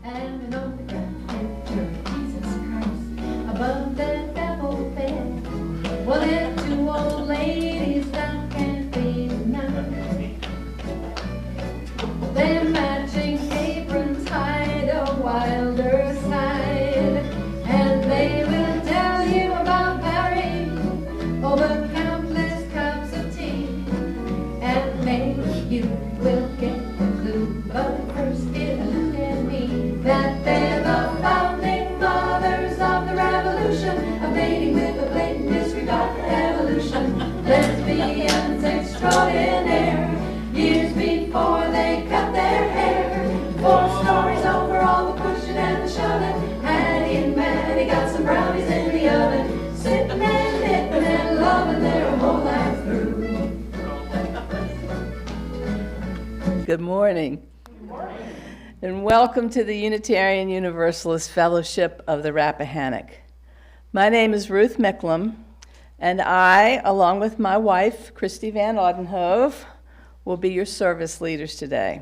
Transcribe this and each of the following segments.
and an on the ground with Jesus Christ above that devil bed. Well, if two old ladies now can't be denied, their matching aprons hide a wilder side, and they will tell you about Mary over countless cups of tea, and maybe you will get the clue, but first get a look at me, that they're the founding mothers of the revolution, of mating with a blatant disregard for evolution. Lesbians extraordinaire, years before they cut their hair. 4 stories over all the pushing and the shoving. Hattie and Maddie got some brownies in the oven, sitting and knitting and loving their whole life through. Good morning. Good morning. And welcome to the Unitarian Universalist Fellowship of the Rappahannock. My name is Ruth Micklem, and I, along with my wife, Kristi VanAudenhove, will be your service leaders today.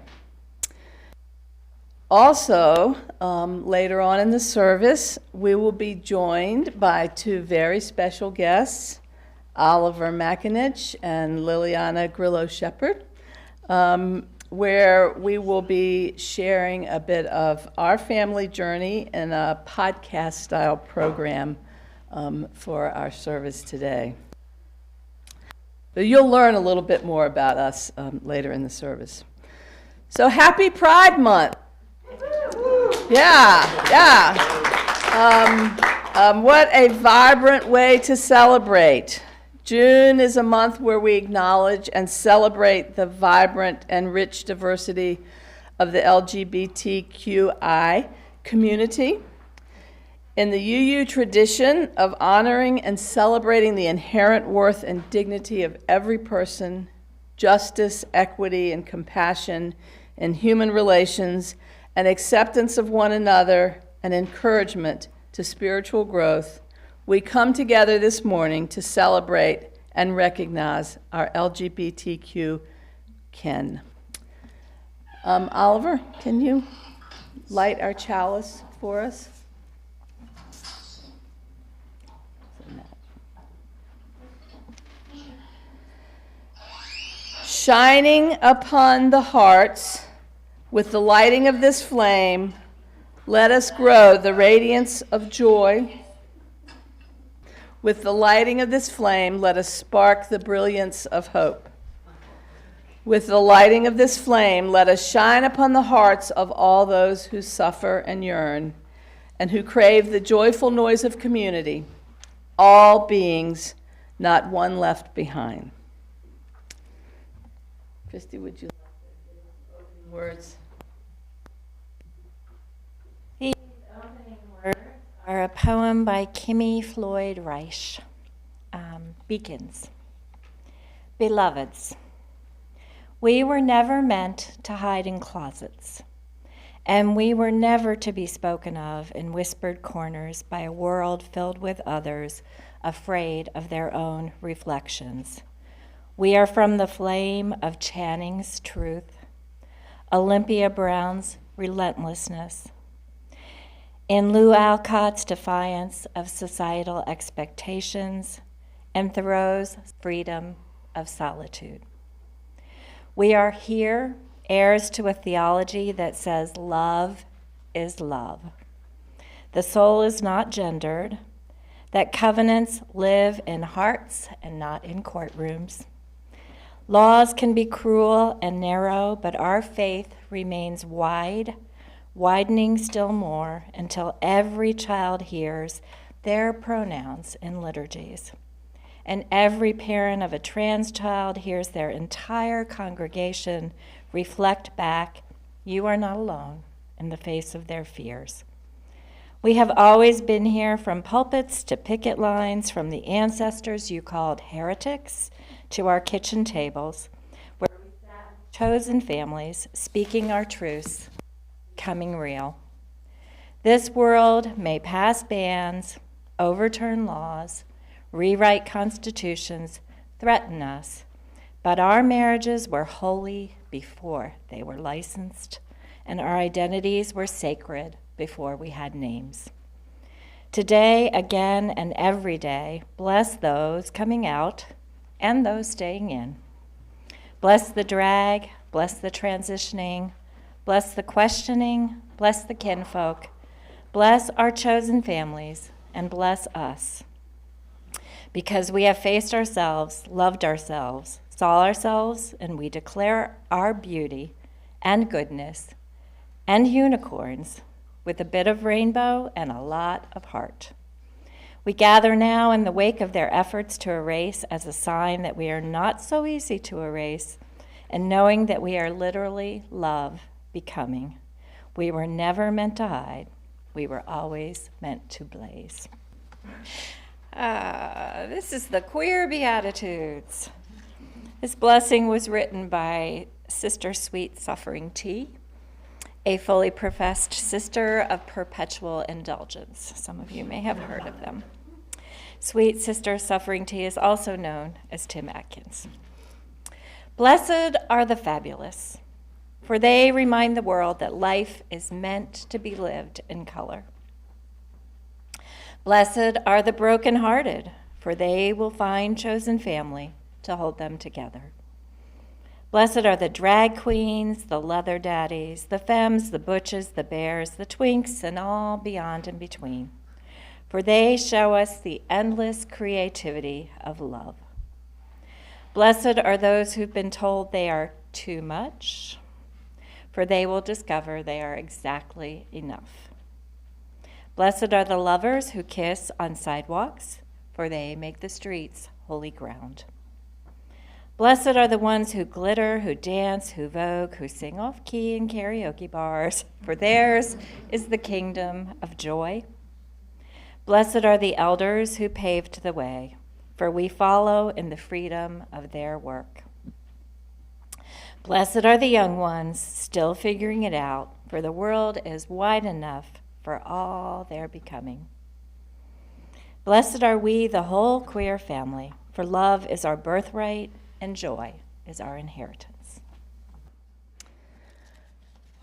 Also, later on in the service, we will be joined by 2 very special guests, Oliver McAninch and Liliana Grillo-Shepherd, where we will be sharing a bit of our family journey in a podcast-style program for our service today. But you'll learn a little bit more about us later in the service. So happy Pride Month. Yeah. What a vibrant way to celebrate. June is a month where we acknowledge and celebrate the vibrant and rich diversity of the LGBTQI community. In the UU tradition of honoring and celebrating the inherent worth and dignity of every person, justice, equity, and compassion in human relations, and acceptance of one another, and encouragement to spiritual growth, we come together this morning to celebrate and recognize our LGBTQ kin. Oliver, can you light our chalice for us? Shining upon the hearts with the lighting of this flame, let us grow the radiance of joy. With the lighting of this flame, let us spark the brilliance of hope. With the lighting of this flame, let us shine upon the hearts of all those who suffer and yearn, and who crave the joyful noise of community, all beings, not one left behind. Kristi, would you like opening words? These opening words are a poem by Kimmy Floyd Reich, Beacons. Beloveds, we were never meant to hide in closets, and we were never to be spoken of in whispered corners by a world filled with others afraid of their own reflections. We are from the flame of Channing's truth, Olympia Brown's relentlessness, in Lou Alcott's defiance of societal expectations, and Thoreau's freedom of solitude. We are here, heirs to a theology that says love is love. The soul is not gendered, that covenants live in hearts and not in courtrooms. Laws can be cruel and narrow, but our faith remains wide, widening still more until every child hears their pronouns in liturgies. And every parent of a trans child hears their entire congregation reflect back, "You are not alone," in the face of their fears. We have always been here, from pulpits to picket lines, from the ancestors you called heretics to our kitchen tables, where we sat chosen families, speaking our truths, becoming real. This world may pass bans, overturn laws, rewrite constitutions, threaten us, but our marriages were holy before they were licensed, and our identities were sacred before we had names. Today, again, and every day, bless those coming out and those staying in. Bless the drag, bless the transitioning, bless the questioning, bless the kinfolk, bless our chosen families, and bless us. Because we have faced ourselves, loved ourselves, saw ourselves, and we declare our beauty and goodness and unicorns with a bit of rainbow and a lot of heart. We gather now in the wake of their efforts to erase as a sign that we are not so easy to erase, and knowing that we are literally love becoming. We were never meant to hide. We were always meant to blaze. This is the Queer Beatitudes. This blessing was written by Sister Sweet Suffering Tea, a fully professed sister of perpetual indulgence. Some of you may have heard of them. Sweet Sister Suffering Tea is also known as Tim Atkins. Blessed are the fabulous, for they remind the world that life is meant to be lived in color. Blessed are the brokenhearted, for they will find chosen family to hold them together. Blessed are the drag queens, the leather daddies, the femmes, the butches, the bears, the twinks, and all beyond and between, for they show us the endless creativity of love. Blessed are those who've been told they are too much, for they will discover they are exactly enough. Blessed are the lovers who kiss on sidewalks, for they make the streets holy ground. Blessed are the ones who glitter, who dance, who vogue, who sing off-key in karaoke bars, for theirs is the kingdom of joy. Blessed are the elders who paved the way, for we follow in the freedom of their work. Blessed are the young ones still figuring it out, for the world is wide enough for all their becoming. Blessed are we, the whole queer family, for love is our birthright and joy is our inheritance.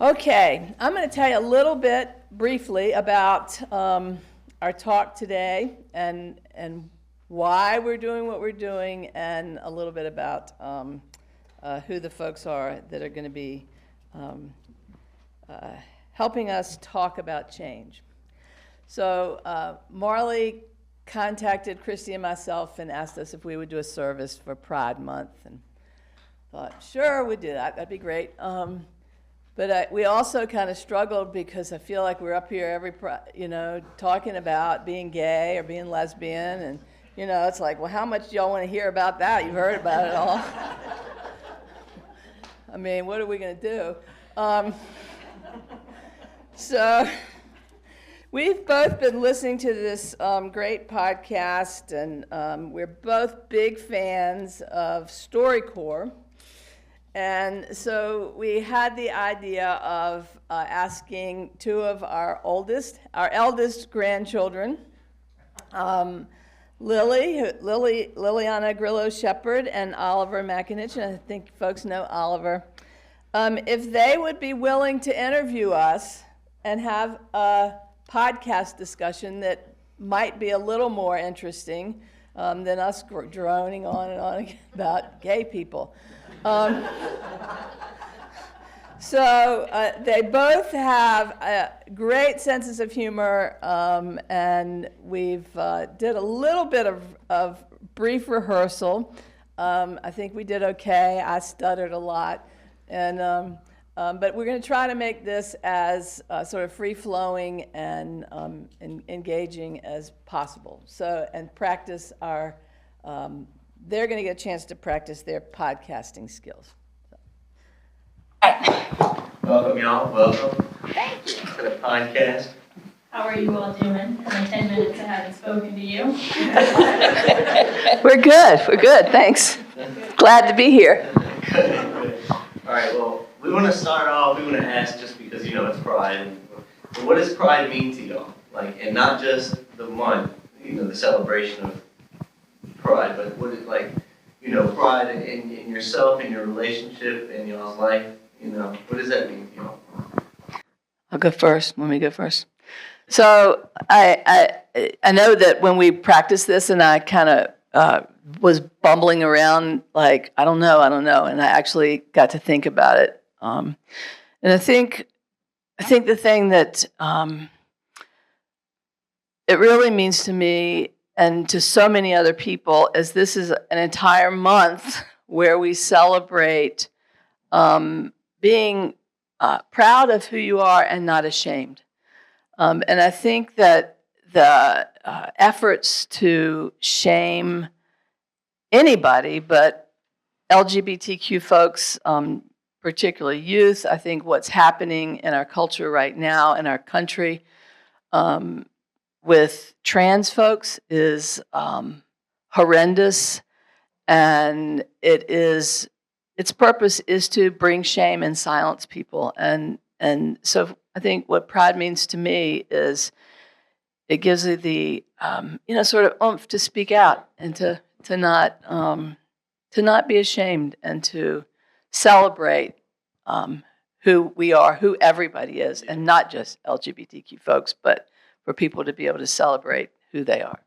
Okay, I'm going to tell you a little bit briefly about our talk today and why we're doing what we're doing, and a little bit about who the folks are that are going to be helping us talk about change. So Marley contacted Kristi and myself and asked us if we would do a service for Pride Month, and thought, sure, we'd do that. That'd be great. But we also kind of struggled because I feel like we're up here talking about being gay or being lesbian, and it's like, well, how much do y'all want to hear about that? You've heard about it all. I mean, what are we going to do? So we've both been listening to this great podcast, and we're both big fans of StoryCorps. And so we had the idea of asking two of our eldest grandchildren, Liliana Grillo-Shepherd and Oliver McAninch, and I think folks know Oliver, if they would be willing to interview us and have a podcast discussion that might be a little more interesting than us droning on and on about gay people. So they both have great senses of humor, and we've did a little bit of brief rehearsal. I think we did okay. I stuttered a lot, and but we're going to try to make this as sort of free-flowing and engaging as possible. So, and practice our. They're going to get a chance to practice their podcasting skills. Welcome, y'all. Welcome. Thank you. To the podcast. How are you all doing? In the 10 minutes I haven't spoken to you. We're good. We're good. Thanks. Glad to be here. Good. All right. Well, we want to start off. We want to ask, just because it's Pride. What does Pride mean to y'all? Like, and not just the month, the celebration of Pride, but what is Pride in yourself, in your relationship, in y'all's life. What does that mean to y'all? I'll go first. Let me go first. So I know that when we practiced this, and I kind of was bumbling around like I don't know, and I actually got to think about it. And I think the thing that it really means to me and to so many other people is this is an entire month where we celebrate being proud of who you are and not ashamed. And I think that the efforts to shame anybody, but LGBTQ folks, particularly youth, I think what's happening in our culture right now in our country with trans folks is horrendous, and its purpose is to bring shame and silence people. And so I think what pride means to me is it gives you the sort of oomph to speak out and to not be ashamed and to celebrate who we are, who everybody is, and not just LGBTQ folks, but for people to be able to celebrate who they are.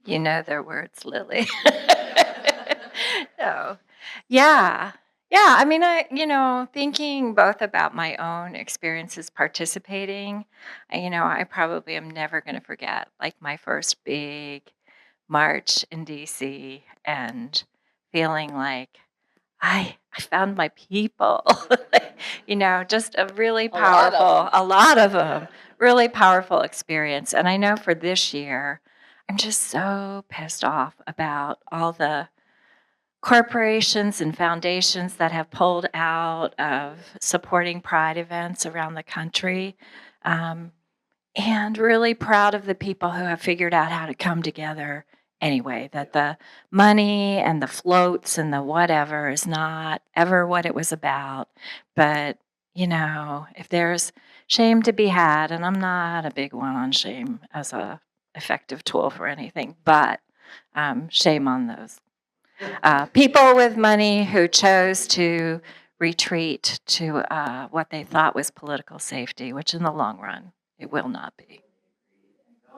You know their words, Lily. No. Yeah. I mean, thinking both about my own experiences participating, I probably am never going to forget, like, my first big march in DC and feeling like I found my people. Just a really powerful, a lot of them, really powerful experience. And I know for this year, I'm just so pissed off about all the corporations and foundations that have pulled out of supporting pride events around the country, and really proud of the people who have figured out how to come together anyway, that the money and the floats and the whatever is not ever what it was about. But, if there's shame to be had, and I'm not a big one on shame as a effective tool for anything, but shame on those people with money who chose to retreat to what they thought was political safety, which in the long run, it will not be.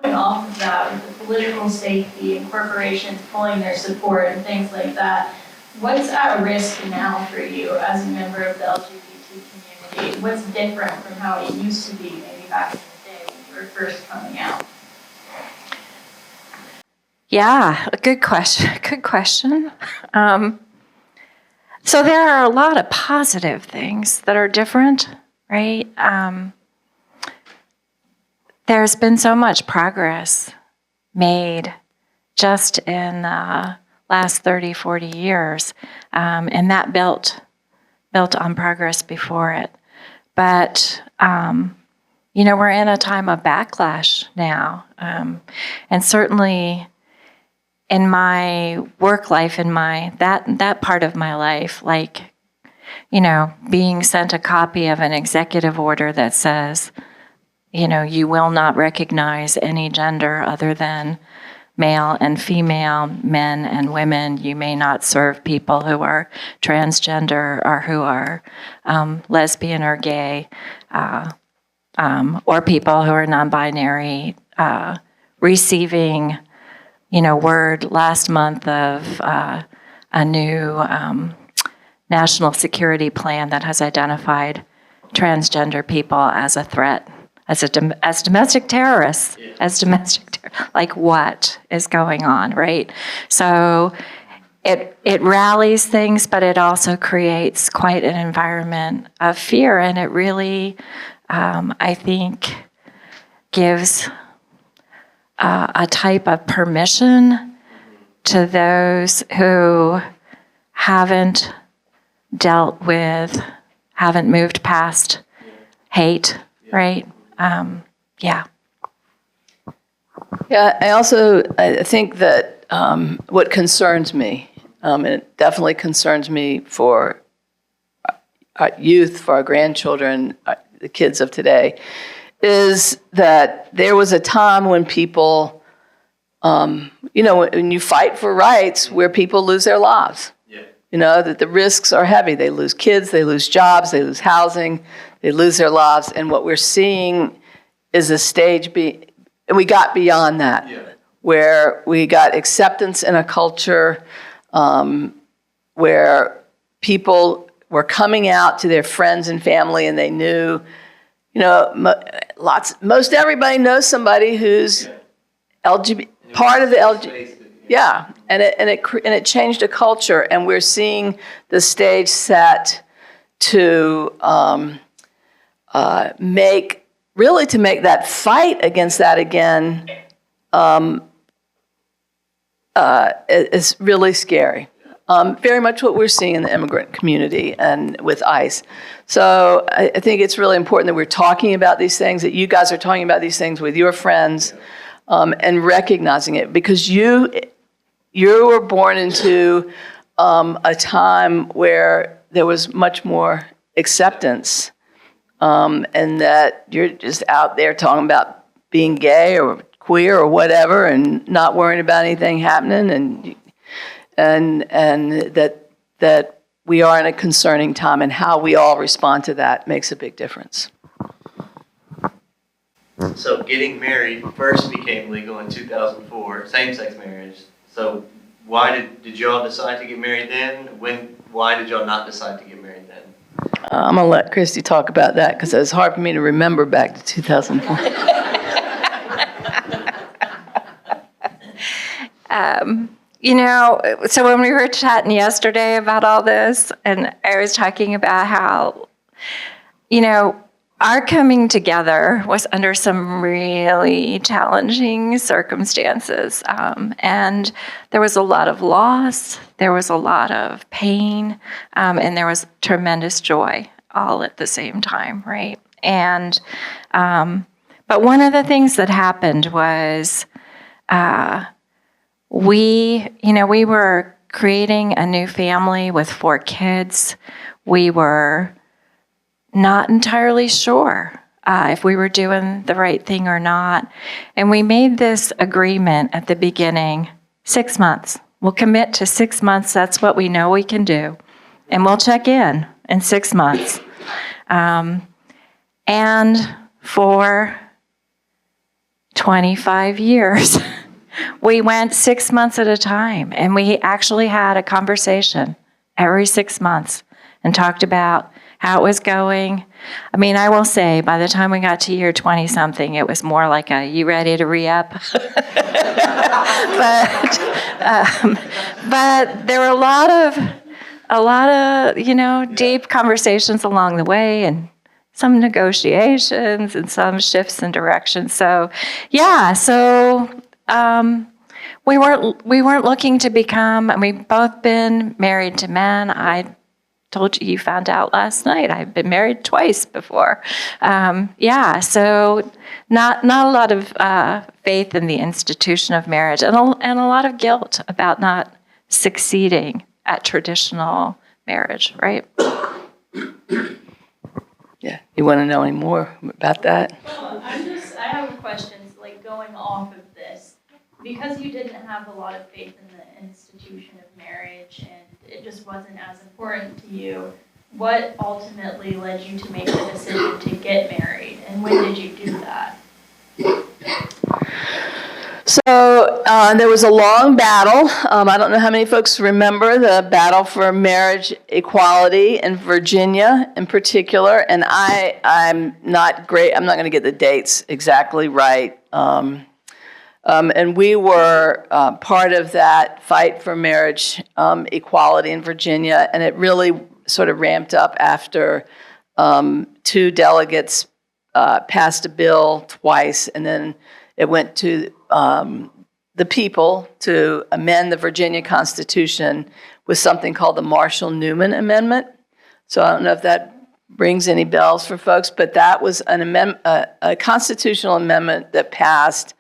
Going off of that, with the political safety and corporations pulling their support and things like that, what's at risk now for you as a member of the LGBT community? What's different from how it used to be maybe back in the day when you were first coming out? Yeah, a good question. Good question. So there are a lot of positive things that are different, right? There's been so much progress made just in the last 30, 40 years, and that built on progress before it. But we're in a time of backlash now, and certainly in my work life, in my that part of my life, like, being sent a copy of an executive order that says, you will not recognize any gender other than male and female, men and women. You may not serve people who are transgender or who are lesbian or gay, or people who are non-binary. Receiving word last month of a new national security plan that has identified transgender people as a threat, as domestic terrorists, like, what is going on, right? So it rallies things, but it also creates quite an environment of fear, and it really, I think, gives a type of permission to those who haven't moved past hate, right? Yeah, I think that what concerns me, and it definitely concerns me for our youth, for our grandchildren, the kids of today, is that there was a time when people, when you fight for rights, where people lose their lives. Yeah. that the risks are heavy. They lose kids, they lose jobs, they lose housing, they lose their lives. And what we're seeing is a stage, and we got beyond that, where we got acceptance in a culture where people were coming out to their friends and family, and they knew, most everybody knows somebody who's LGBT, part of the LGBT. Yeah, and it changed a culture, and we're seeing the stage set to make that fight against that again is really scary. Very much what we're seeing in the immigrant community and with ICE. So I think it's really important that we're talking about these things, that you guys are talking about these things with your friends, and recognizing it, because you were born into a time where there was much more acceptance, and that you're just out there talking about being gay or queer or whatever, and not worrying about anything happening, and that we are in a concerning time, and how we all respond to that makes a big difference. So getting married first became legal in 2004, same-sex marriage. So why did y'all decide to get married then? Why did y'all not decide to get married then? I'm going to let Kristi talk about that, because it's hard for me to remember back to 2004. So when we were chatting yesterday about all this, and I was talking about how, our coming together was under some really challenging circumstances. And there was a lot of loss, there was a lot of pain, and there was tremendous joy all at the same time, right? And, but one of the things that happened was, we were creating a new family with 4 kids. We were not entirely sure if we were doing the right thing or not. And we made this agreement at the beginning, 6 months. We'll commit to 6 months. That's what we know we can do. And we'll check in 6 months. And for 25 years, we went 6 months at a time, and we actually had a conversation every 6 months and talked about how it was going. I mean, I will say, by the time we got to year 20-something, it was more like a, you ready to re-up? But there were a lot of, deep conversations along the way, and some negotiations and some shifts in direction. So, we weren't looking to become, and we've both been married to men. I told you found out last night, I've been married twice before. So not a lot of faith in the institution of marriage, and a lot of guilt about not succeeding at traditional marriage, right? Yeah, you want to know any more about that? Well, I have questions, going off of this. Because you didn't have a lot of faith in the institution of marriage, and it just wasn't as important to you, what ultimately led you to make the decision to get married, and when did you do that? So there was a long battle. I don't know how many folks remember the battle for marriage equality in Virginia in particular, and I'm not great. I'm not going to get the dates exactly right. And we were part of that fight for marriage equality in Virginia, and it really sort of ramped up after 2 delegates passed a bill twice, and then it went to the people to amend the Virginia Constitution with something called the Marshall-Newman Amendment. So I don't know if that rings any bells for folks, but that was a constitutional amendment that passed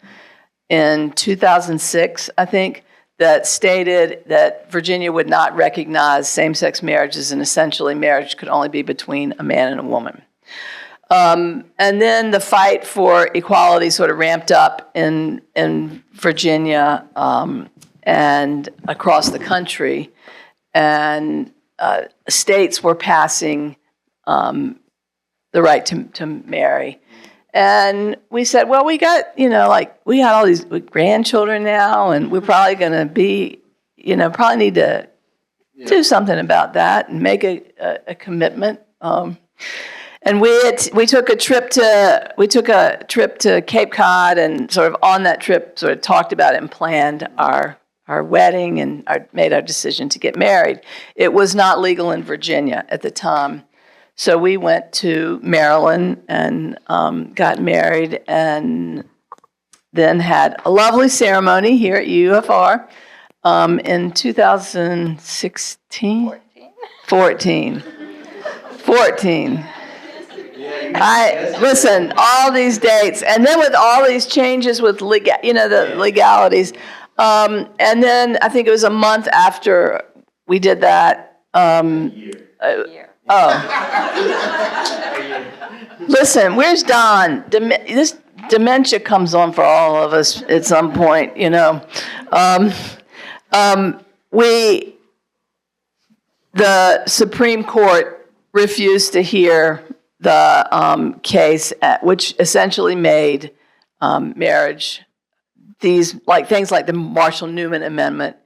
in 2006, I think, that stated that Virginia would not recognize same-sex marriages, and essentially marriage could only be between a man and a woman. And then the fight for equality sort of ramped up in Virginia and across the country. and states were passing the right to marry. And we said, well, we got all these grandchildren now, and we're probably going to be, probably need to do something about that and make a commitment. And we took a trip to Cape Cod, and sort of on that trip sort of talked about it and planned our wedding and made our decision to get married. It was not legal in Virginia at the time. So we went to Maryland and got married, and then had a lovely ceremony here at UUFR in 2016? 14. Listen, all these dates, and then with all these changes with the legalities, and then I think it was a month after we did that. Listen, where's Don? This dementia comes on for all of us at some point, The Supreme Court refused to hear the case, which essentially made marriage, things like the Marshall-Newman Amendment,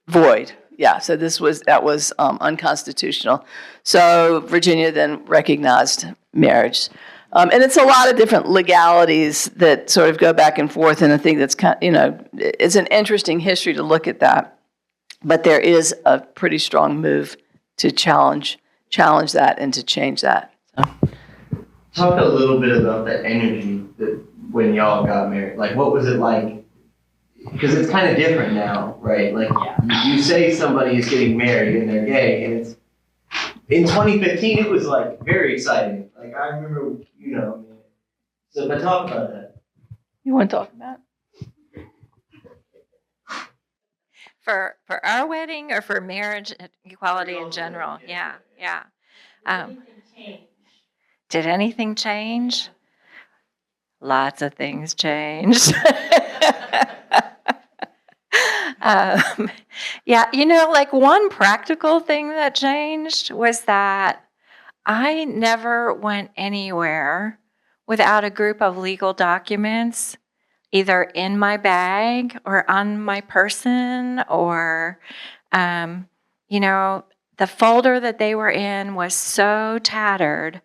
void. Yeah, so that was unconstitutional. So Virginia then recognized marriage. And it's a lot of different legalities that sort of go back and forth, and I think that's it's an interesting history to look at that. But there is a pretty strong move to challenge that and to change that. So. Talk a little bit about the energy that when y'all got married. Like, what was it like? Because it's kind of different now, right? Like, you say somebody is getting married and they're gay, and it's in 2015 it was like very exciting. Like, I remember, So, but talk about that. You want to talk about it? For our wedding or for marriage equality in general? Yeah. Did anything change? Lots of things changed. One practical thing that changed was that I never went anywhere without a group of legal documents, either in my bag or on my person, or, the folder that they were in was so tattered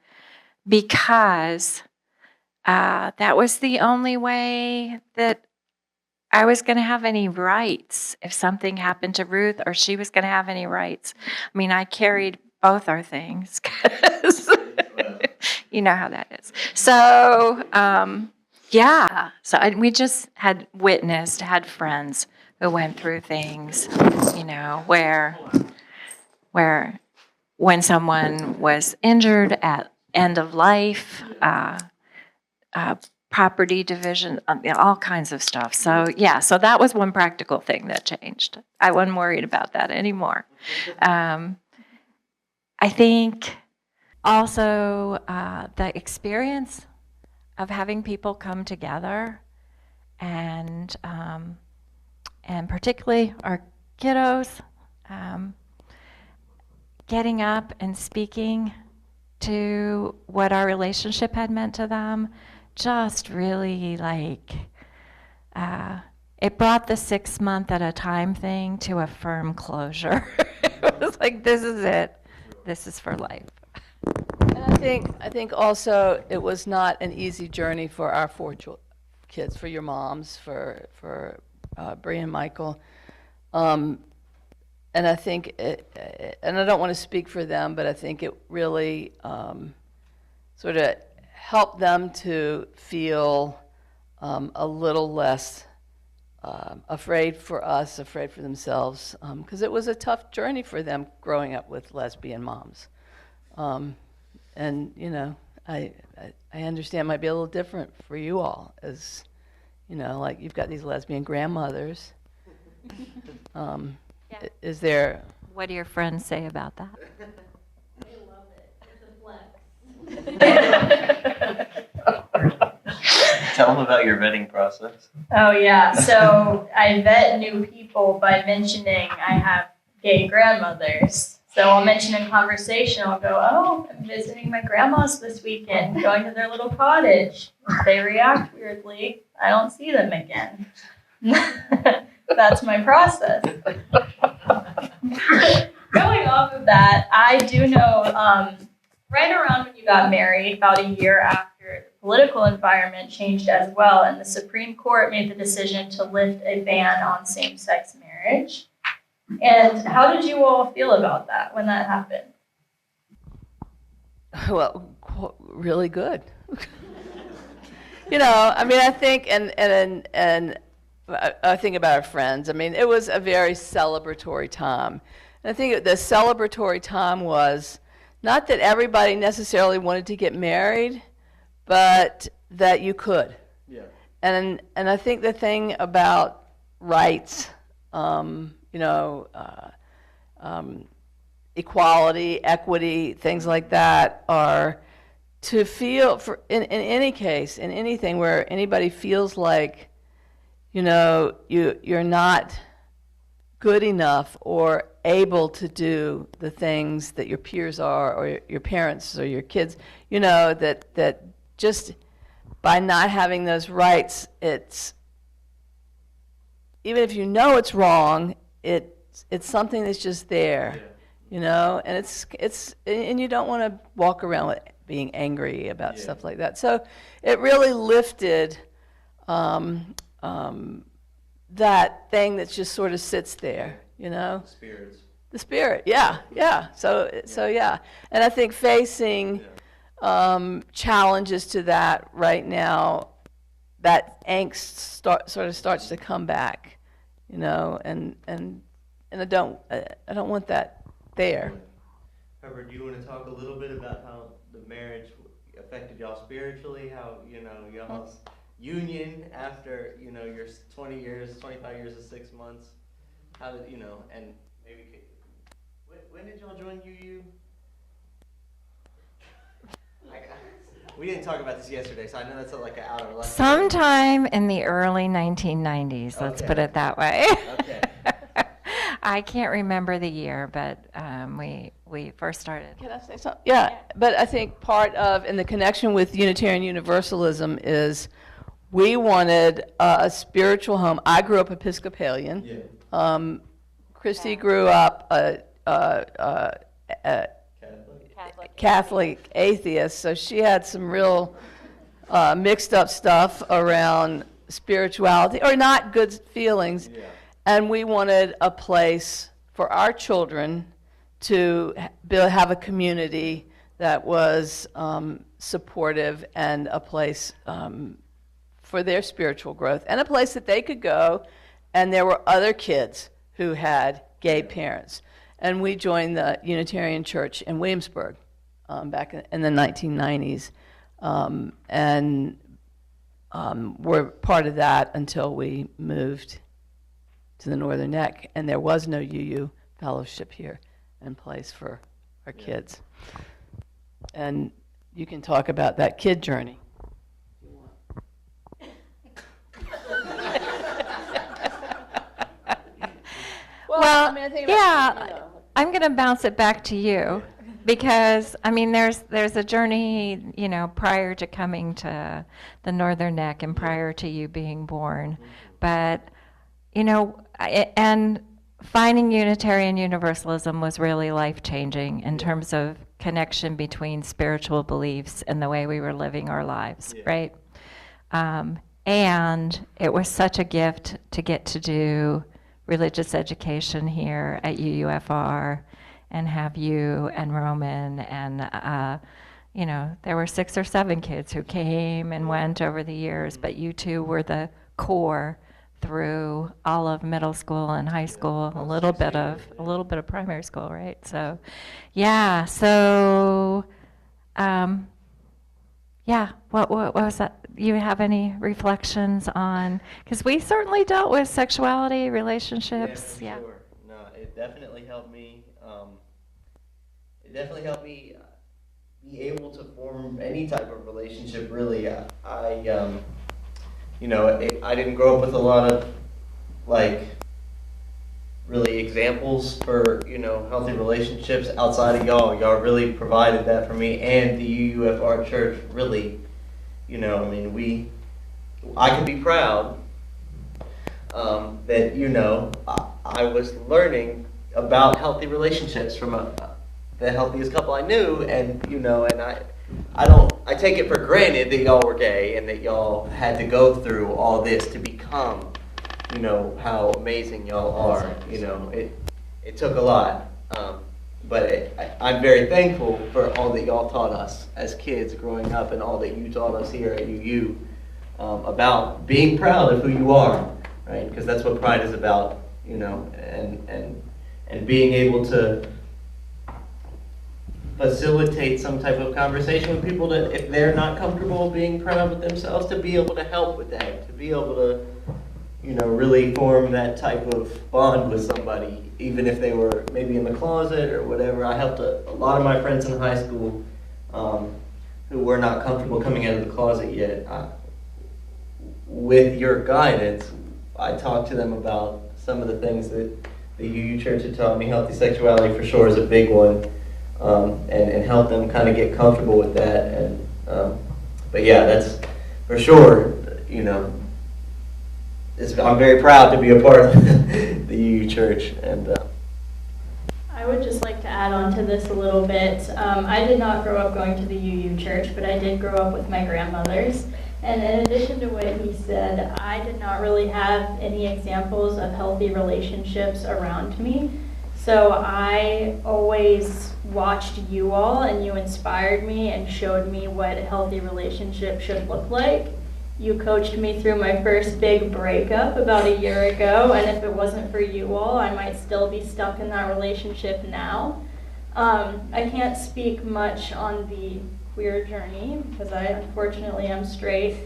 because that was the only way that I was going to have any rights if something happened to Ruth, or she was going to have any rights. I mean, I carried both our things, 'cause you know how that is. So, we just had friends who went through things, where when someone was injured at end of life, property division, all kinds of stuff. So that was one practical thing that changed. I wasn't worried about that anymore. I think also the experience of having people come together and particularly our kiddos getting up and speaking to what our relationship had meant to them, just really it brought the 6 month at a time thing to a firm closure. It was like, this is it. This is for life. And I think also it was not an easy journey for our 4 kids, for your moms, for Bree and Michael. And I think, and I don't want to speak for them, but I think it really sort of helped them to feel a little less afraid for us, afraid for themselves, because it was a tough journey for them growing up with lesbian moms. And, I understand it might be a little different for you all, as, like you've got these lesbian grandmothers. Is there... What do your friends say about that? They love it. It's a flex. Tell them about your vetting process. Oh, yeah. So I vet new people by mentioning I have gay grandmothers. So I'll mention in conversation, I'll go, oh, I'm visiting my grandma's this weekend, going to their little cottage. If they react weirdly, I don't see them again. That's my process. Going off of that, I do know right around when you got married, about a year after, the political environment changed as well, and the Supreme Court made the decision to lift a ban on same-sex marriage. And how did you all feel about that when that happened? Well, really good. I mean, I think, and I think about our friends. I mean, it was a very celebratory time. And I think the celebratory time was not that everybody necessarily wanted to get married, but that you could. Yeah. And I think the thing about rights, equality, equity, things like that, are to feel, in any case, in anything where anybody feels like, you're not good enough or able to do the things that your peers are, or your parents or your kids, that just by not having those rights, it's, even if you know it's wrong, it's something that's just there, and it's and you don't want to walk around with being angry about stuff like that. So it really lifted that thing that just sort of sits there, Spirits. The spirit, yeah. So yeah, and I think facing challenges to that right now, that angst sort of starts to come back, and I don't want that there. Pepper, do you want to talk a little bit about how the marriage affected y'all spiritually? How y'all's union after your 20 years, 25 years and 6 months? How did and maybe when did y'all join UU? We didn't talk about this yesterday, so I know that's like an out of left. Sometime in the early 1990s, let's put it that way. Okay. I can't remember the year, but we first started. Can I say something? Yeah, but I think part of, and the connection with Unitarian Universalism is, we wanted a spiritual home. I grew up Episcopalian. Yeah. Kristi grew up Catholic atheist, so she had some real mixed up stuff around spirituality, or not good feelings. Yeah. And we wanted a place for our children to have a community that was supportive, and a place for their spiritual growth, and a place that they could go, and there were other kids who had gay parents. And we joined the Unitarian Church in Williamsburg back in the 1990s, and were part of that until we moved to the Northern Neck, and there was no UU fellowship here in place for our kids. And you can talk about that kid journey. Well, I mean, I think yeah, I'm going to bounce it back to you, because I mean, there's a journey, prior to coming to the Northern Neck and prior to you being born, but and finding Unitarian Universalism was really life-changing in terms of connection between spiritual beliefs and the way we were living our lives, right? And it was such a gift to get to do religious education here at UUFR and have you and Roman and, there were 6 or 7 kids who came and went over the years, but you two were the core through all of middle school and high school, a little bit of primary school, right? So, yeah. So, what was that? You have any reflections on? Because we certainly dealt with sexuality, relationships. Yeah, for sure. No, it definitely helped me. Be able to form any type of relationship. Really, I didn't grow up with a lot of really examples for, healthy relationships outside of y'all. Y'all really provided that for me, and the UUFR church really, I can be proud that, I was learning about healthy relationships from the healthiest couple I knew, and, I take it for granted that y'all were gay and that y'all had to go through all this to become, how amazing y'all are. It took a lot, but I'm very thankful for all that y'all taught us as kids growing up, and all that you taught us here at UU about being proud of who you are, right? Because that's what pride is about, and being able to facilitate some type of conversation with people that, if they're not comfortable being proud with themselves, to be able to help with that, to be able to, really form that type of bond with somebody, even if they were maybe in the closet or whatever. I helped a lot of my friends in high school who were not comfortable coming out of the closet yet. With your guidance, I talked to them about some of the things that the UU Church had taught me. Healthy sexuality for sure is a big one. And help them kind of get comfortable with that. And but yeah, that's for sure. I'm very proud to be a part of the UU Church. And I would just like to add on to this a little bit. I did not grow up going to the UU Church, but I did grow up with my grandmothers. And in addition to what he said, I did not really have any examples of healthy relationships around me. So I always watched you all, and you inspired me and showed me what a healthy relationship should look like. You coached me through my first big breakup about a year ago, and if it wasn't for you all, I might still be stuck in that relationship now. I can't speak much on the queer journey because I unfortunately am straight.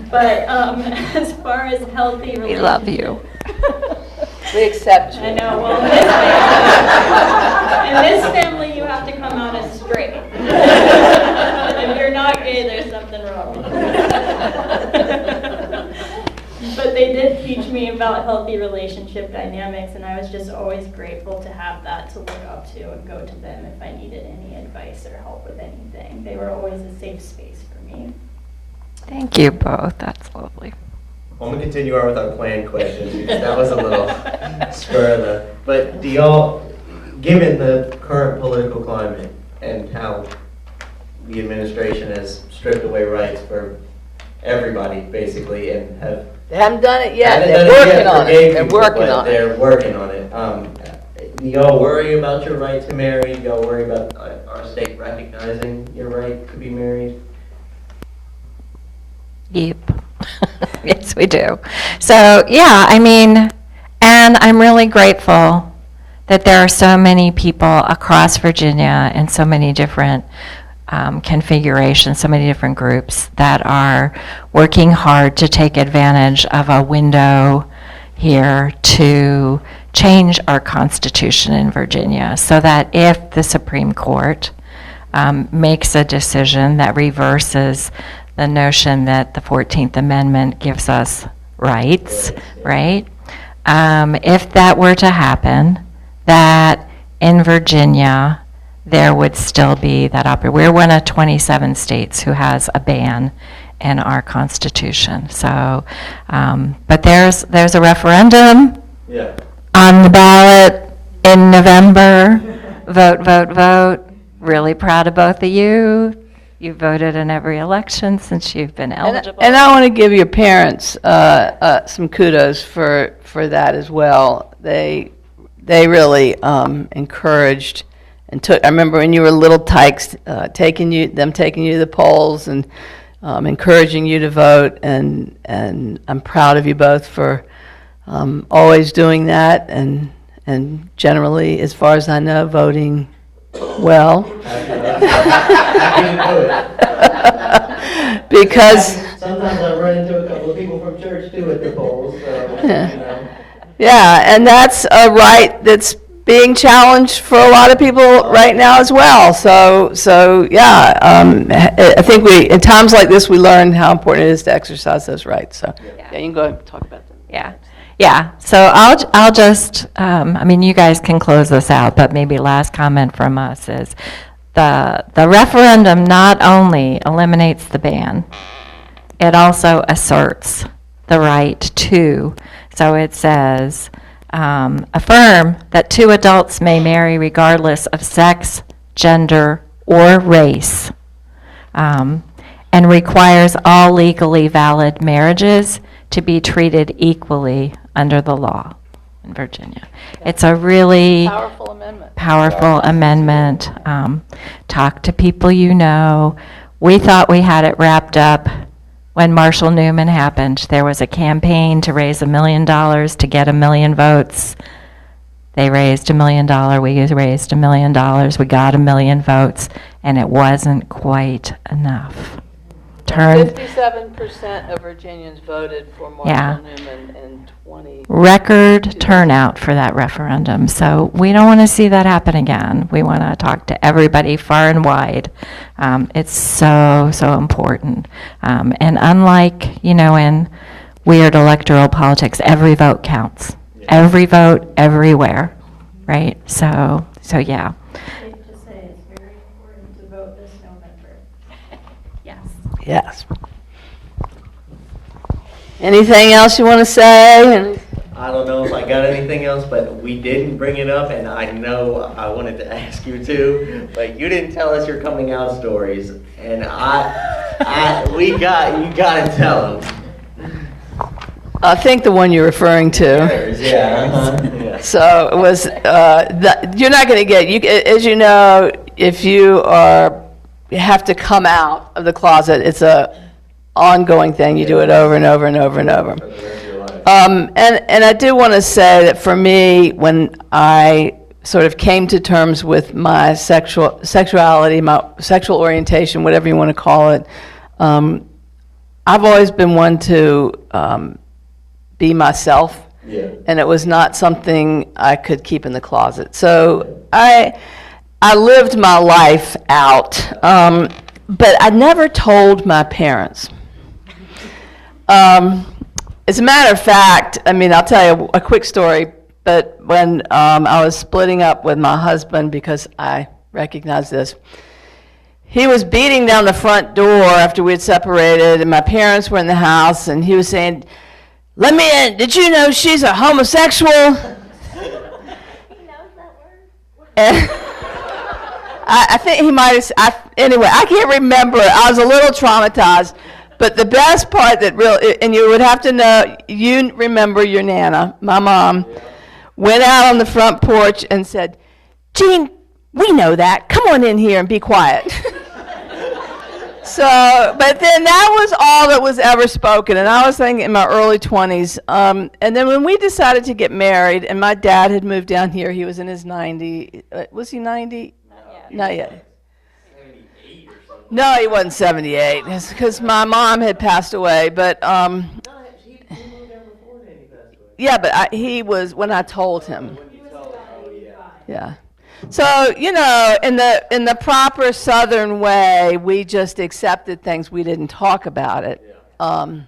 But as far as healthy relationships, We love you. We accept you. I know, well, in this family you have to come out as straight. If you're not gay, there's something wrong. But they did teach me about healthy relationship dynamics, and I was just always grateful to have that to look up to and go to them if I needed any advice or help with anything. They were always a safe space for me. Thank you both. That's lovely. I'm gonna continue on with our planned questions because that was a little spur of the. But do y'all, given the current political climate and how the administration has stripped away rights for everybody basically, and They haven't done it yet. haven't They're done it working yet for on gay it. They're people, working but on it. They're working on it. Do y'all worry about your right to marry? Do y'all worry about our state recognizing your right to be married? Yep. Yes, we do. So, yeah, and I'm really grateful that there are so many people across Virginia in so many different configurations, so many different groups that are working hard to take advantage of a window here to change our Constitution in Virginia so that if the Supreme Court makes a decision that reverses the notion that the 14th Amendment gives us rights, right? If that were to happen, that in Virginia there would still be that opportunity. We're one of 27 states who has a ban in our Constitution. So, but there's a referendum on the ballot in November. Vote, vote, vote. Really proud of both of you. You voted in every election since you've been eligible. And I want to give your parents some kudos for that as well. They really encouraged and took. I remember when you were little tykes, taking you to the polls and encouraging you to vote. And I'm proud of you both for always doing that and generally, as far as I know, voting well. Because sometimes I run into a couple of people from church too at the polls. So, yeah, and that's a right that's being challenged for a lot of people right now as well. So yeah, I think at times like this we learn how important it is to exercise those rights. So yeah, you can go ahead and talk about that. Yeah. Yeah. So I'll just, I mean, you guys can close this out, but maybe last comment from us is the referendum not only eliminates the ban, it also asserts the right to. So it says, affirm that two adults may marry regardless of sex, gender, or race, and requires all legally valid marriages to be treated equally under the law in Virginia. It's a really Powerful amendment. powerful amendment. Talk to people you know. We thought we had it wrapped up when Marshall Newman happened. There was a campaign to raise $1 million to get 1 million votes. They raised $1 million, we raised $1 million, we got 1 million votes, and it wasn't quite enough. 57% of Virginians voted for Marshall Yeah. Newman in 20. Record turnout for that referendum. So we don't want to see that happen again. We want to talk to everybody far and wide. It's so, so important. And unlike, in weird electoral politics, every vote counts. Every vote, everywhere, right? So yeah. Safe to say it's very important to vote this November. Yes. Yes. Anything else you want to say? I don't know if I got anything else, but we didn't bring it up, and I know I wanted to ask you too, but you didn't tell us your coming out stories, and you gotta tell them. I think the one you're referring to. Yeah. So it was, you're not going to get, as you know, if you have to come out of the closet, it's a ongoing thing. You do it over and over and over and over. And I do want to say that for me, when I sort of came to terms with my sexuality, my sexual orientation, whatever you want to call it, I've always been one to be myself. Yeah. And it was not something I could keep in the closet. So I lived my life out, but I never told my parents. As a matter of fact, I mean, I'll tell you a quick story, but when I was splitting up with my husband, because I recognize this, he was beating down the front door after we had separated, and my parents were in the house, and he was saying, "Let me in. Did you know she's a homosexual?" He knows that word. And I think he might have, anyway, I can't remember. I was a little traumatized. But the best part that and you would have to know, you remember your Nana, my mom, went out on the front porch and said, "Jean, we know that. Come on in here and be quiet." So, but then that was all that was ever spoken, and I was thinking in my early 20s. And then when we decided to get married, and my dad had moved down here, he was in his 90s. Was he 90? Not yet. 78 or something. No, he wasn't 78. It's because my mom had passed away. But No, he moved down before then, he passed away. yeah, but he was when I told him. When you told him, oh yeah. Yeah. So, in the proper Southern way, we just accepted things. We didn't talk about it. Yeah.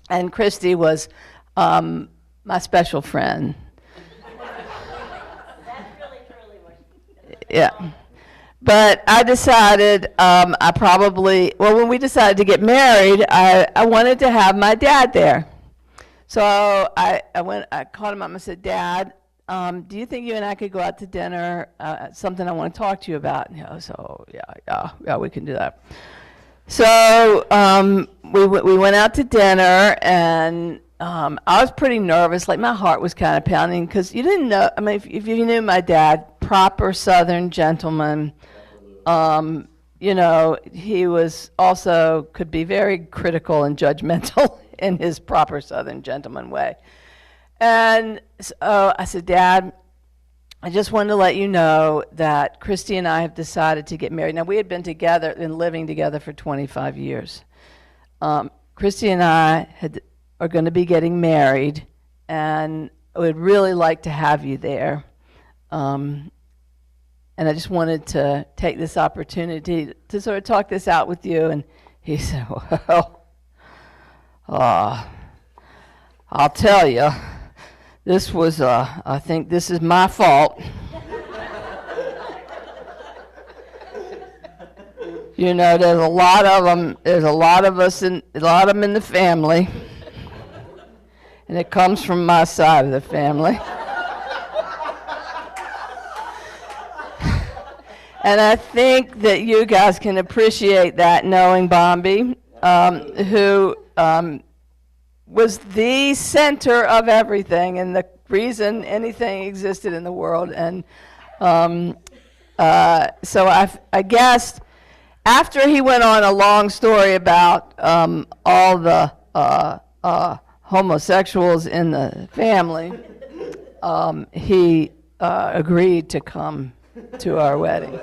And Kristi was my special friend. That's really, truly what Yeah. But I decided when we decided to get married, I wanted to have my dad there. So I called him up and I said, "Dad, do you think you and I could go out to dinner? Something I want to talk to you about." So yeah, we can do that. So we went out to dinner, and I was pretty nervous. Like my heart was kind of pounding because you didn't know. I mean, if you knew my dad, proper Southern gentleman. He was also could be very critical and judgmental in his proper Southern gentleman way. And so I said, "Dad, I just wanted to let you know that Kristi and I have decided to get married." Now, we had been together and living together for 25 years. Kristi and I are going to be getting married, and I would really like to have you there. And I just wanted to take this opportunity to sort of talk this out with you. And he said, "Well, I'll tell you, this was, I think this is my fault. You know, there's a lot of them. There's a lot of us, a lot of them in the family, and it comes from my side of the family. And I think that you guys can appreciate that, knowing Bombi, who was the center of everything and the reason anything existed in the world. And so I guess after he went on a long story about all the homosexuals in the family, he agreed to come to our wedding.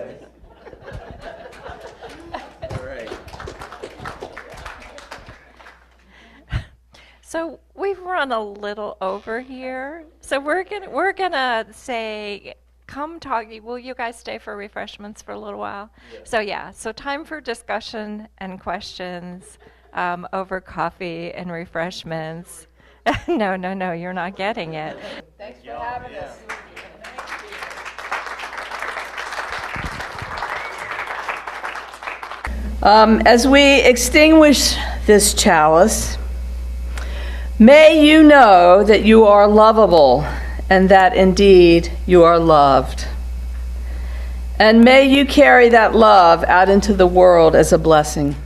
So we've run a little over here. So we're gonna say, come talk. Will you guys stay for refreshments for a little while? Yeah. So time for discussion and questions over coffee and refreshments. No, you're not getting it. Thanks for having us. As we extinguish this chalice, may you know that you are lovable and that indeed you are loved. And may you carry that love out into the world as a blessing.